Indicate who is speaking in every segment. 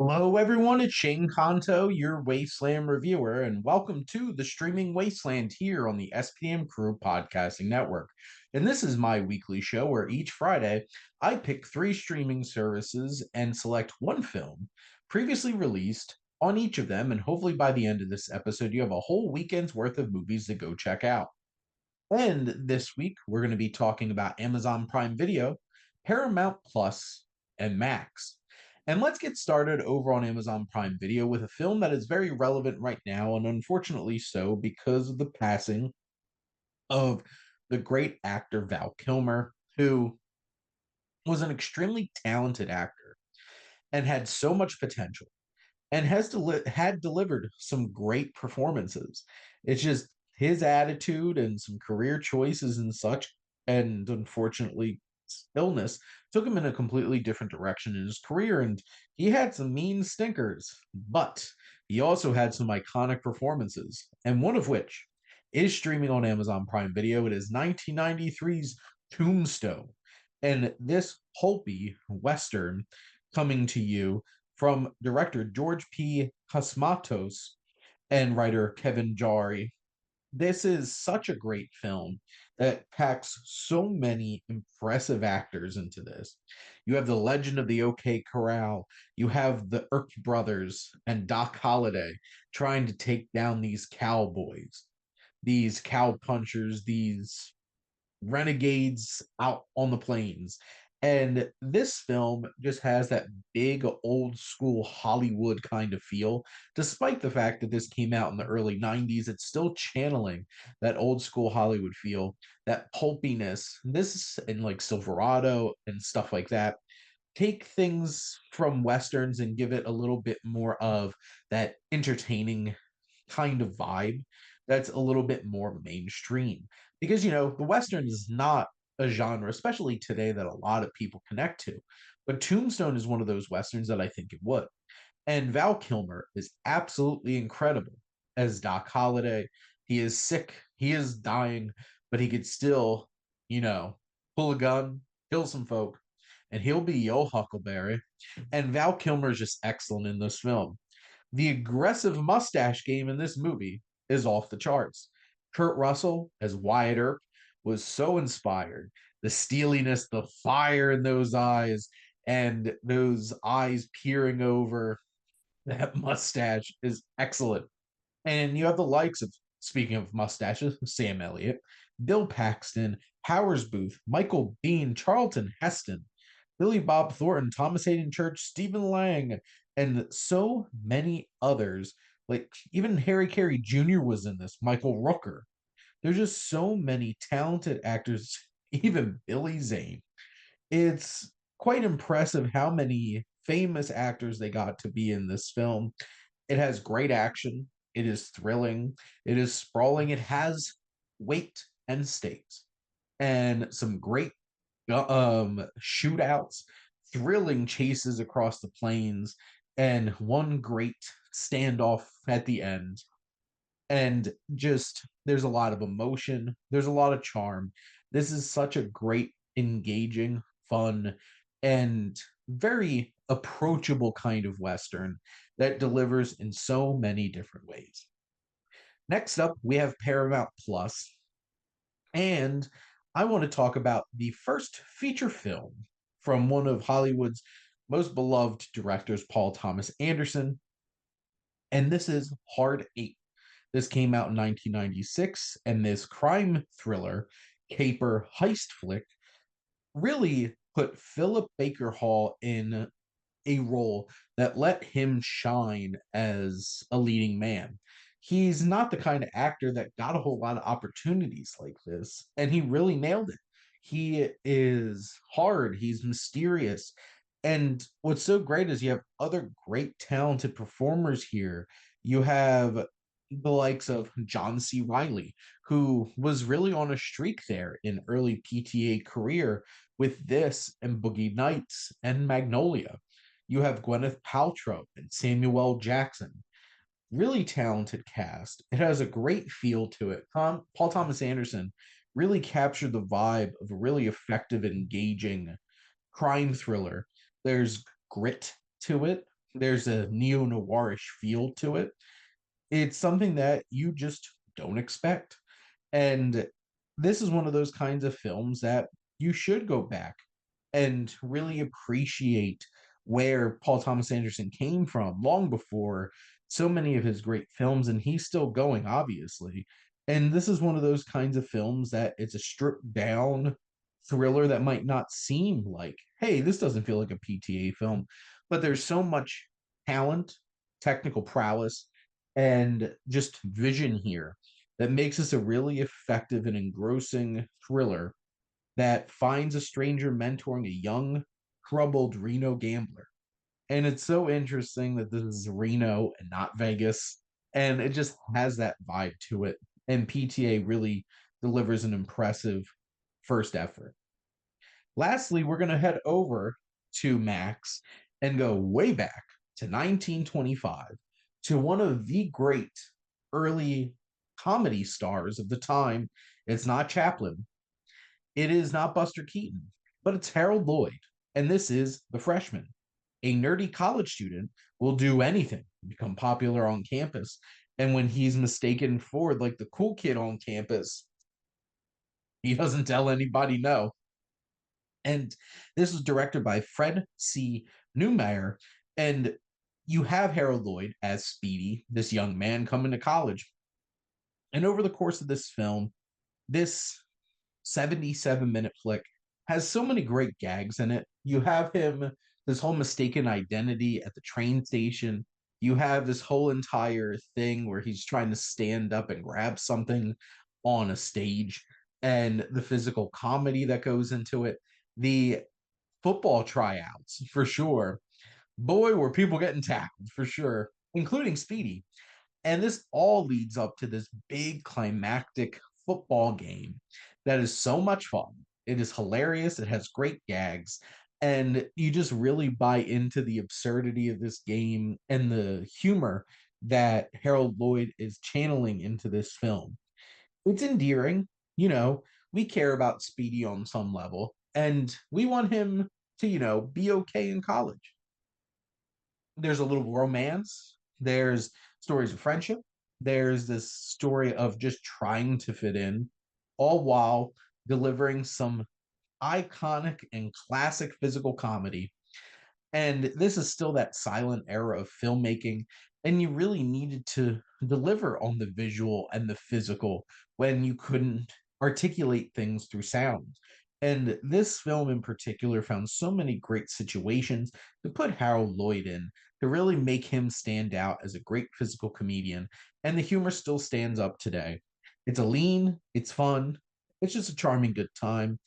Speaker 1: Hello, everyone. It's Shane Kanto, your Wasteland reviewer, and welcome to the streaming Wasteland here on the SPM Crew Podcasting Network. And this is my weekly show where each Friday I pick three streaming services and select one film previously released on each of them. And hopefully, by the end of this episode, you have a whole weekend's worth of movies to go check out. And this week, we're going to be talking about Amazon Prime Video, Paramount Plus, and Max. And let's get started over on Amazon Prime Video with a film that is very relevant right now, and unfortunately so because of the passing of the great actor Val Kilmer, who was an extremely talented actor and had so much potential and had delivered some great performances. It's just his attitude and some career choices and such, and unfortunately, illness took him in a completely different direction in his career. And he had some mean stinkers, but he also had some iconic performances, and one of which is streaming on Amazon Prime Video. It is 1993's Tombstone, and this pulpy western coming to you from director George P. Cosmatos and writer Kevin Jari. This is such a great film that packs so many impressive actors into this. You have the legend of the OK Corral. You have the Irk brothers and Doc Holliday trying to take down these cowboys, these cow punchers, these renegades out on the plains. And this film just has that big old school Hollywood kind of feel. Despite the fact that this came out in the early 90s, it's still channeling that old school Hollywood feel, that pulpiness. This and like Silverado and stuff like that. Take things from westerns and give it a little bit more of that entertaining kind of vibe that's a little bit more mainstream. Because, the Western is not a genre, especially today, that a lot of people connect to. But Tombstone is one of those Westerns that I think it would. And Val Kilmer is absolutely incredible as Doc Holliday. He is sick, he is dying, but he could still, you know, pull a gun, kill some folk, and he'll be Yo Huckleberry. And Val Kilmer is just excellent in this film. The aggressive mustache game in this movie is off the charts. Kurt Russell as Wyatt Earp was so inspired. The steeliness, the fire in those eyes, and those eyes peering over that mustache is excellent. And you have the likes of, speaking of mustaches, Sam Elliott, Bill Paxton, Powers Booth, Michael Bean, Charlton Heston, Billy Bob Thornton, Thomas Hayden Church, Stephen Lang, and so many others. Like even Harry Carey Jr. was in this, Michael Rooker. There's just so many talented actors, even Billy Zane. It's quite impressive how many famous actors they got to be in this film. It has great action. It is thrilling. It is sprawling. It has weight and stakes and some great shootouts, thrilling chases across the plains, and one great standoff at the end. And just there's a lot of emotion, there's a lot of charm. This is such a great, engaging, fun, and very approachable kind of Western that delivers in so many different ways. Next up, we have Paramount Plus, and I want to talk about the first feature film from one of Hollywood's most beloved directors, Paul Thomas Anderson, and this is Hard Eight. This came out in 1996, and this crime thriller, caper heist flick really put Philip Baker Hall in a role that let him shine as a leading man. He's not the kind of actor that got a whole lot of opportunities like this, and he really nailed it. He is hard, he's mysterious. And what's so great is you have other great talented performers here. You have the likes of John C. Riley, who was really on a streak there in early PTA career with this and Boogie Nights and Magnolia. You have Gwyneth Paltrow and Samuel L. Jackson. Really talented cast. It has a great feel to it. Paul Thomas Anderson really captured the vibe of a really effective, engaging crime thriller. There's grit to it. There's a neo-noirish feel to it. It's something that you just don't expect. And this is one of those kinds of films that you should go back and really appreciate where Paul Thomas Anderson came from long before so many of his great films, and he's still going, obviously. And this is one of those kinds of films that it's a stripped down thriller that might not seem like, hey, this doesn't feel like a PTA film, but there's so much talent, technical prowess, and just vision here that makes this a really effective and engrossing thriller that finds a stranger mentoring a young, troubled Reno gambler. And it's so interesting that this is Reno and not Vegas. And it just has that vibe to it. And PTA really delivers an impressive first effort. Lastly, we're going to head over to Max and go way back to 1925 to one of the great early comedy stars of the time. It's not Chaplin, it is not Buster Keaton, but it's Harold Lloyd. And this is The Freshman. A nerdy college student will do anything to become popular on campus. And when he's mistaken for like the cool kid on campus, he doesn't tell anybody no. And this was directed by Fred C. Newmeyer. And you have Harold Lloyd as Speedy, this young man coming to college. And over the course of this film, this 77-minute flick has so many great gags in it. You have him, this whole mistaken identity at the train station. You have this whole entire thing where he's trying to stand up and grab something on a stage, and the physical comedy that goes into it. The football tryouts, for sure. Boy, were people getting tackled, for sure, including Speedy. And this all leads up to this big climactic football game that is so much fun. It is hilarious. It has great gags. And you just really buy into the absurdity of this game and the humor that Harold Lloyd is channeling into this film. It's endearing. We care about Speedy on some level, and we want him to, be okay in college. There's a little romance, there's stories of friendship, there's this story of just trying to fit in, all while delivering some iconic and classic physical comedy. And this is still that silent era of filmmaking, and you really needed to deliver on the visual and the physical when you couldn't articulate things through sound. And this film in particular found so many great situations to put Harold Lloyd in to really make him stand out as a great physical comedian. And the humor still stands up today. It's a lean, it's fun, it's just a charming good time,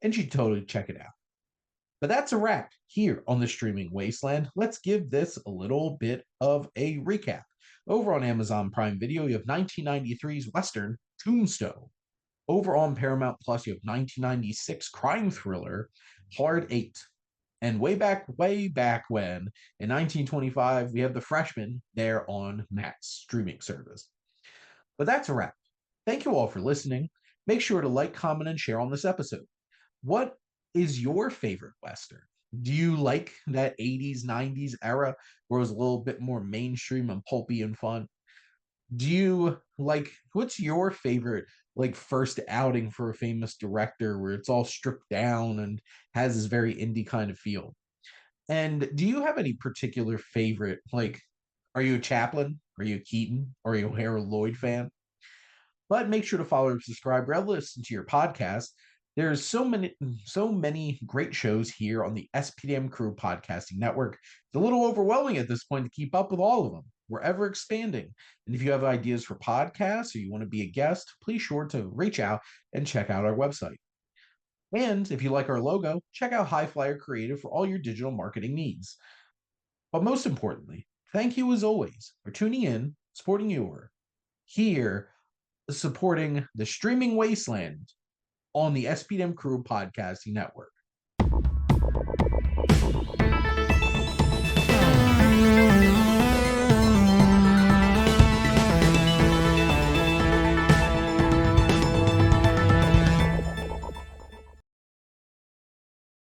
Speaker 1: and you should totally check it out. But that's a wrap here on the streaming wasteland. Let's give this a little bit of a recap. Over on Amazon Prime Video, you have 1993's Western Tombstone. Over on Paramount Plus, you have 1996 crime thriller Hard Eight. And way back when, in 1925, we have The Freshman there on Matt's streaming service. But that's a wrap. Thank you all for listening. Make sure to like, comment, and share on this episode. What is your favorite Western? Do you like that 80s, 90s era where it was a little bit more mainstream and pulpy and fun? Do you like, what's your favorite like first outing for a famous director where it's all stripped down and has this very indie kind of feel? And do you have any particular favorite, like, are you a Chaplin? Are you a Keaton? Are you a Harold Lloyd fan? But make sure to follow and subscribe or listen to your podcast. There's so many great shows here on the SPDM Crew Podcasting Network. It's a little overwhelming at this point to keep up with all of them. We're ever expanding. And if you have ideas for podcasts or you want to be a guest, please sure to reach out and check out our website. And if you like our logo, check out High Flyer Creative for all your digital marketing needs. But most importantly, thank you as always for tuning in, supporting your here, supporting the streaming wasteland on the SPDM Crew Podcasting Network.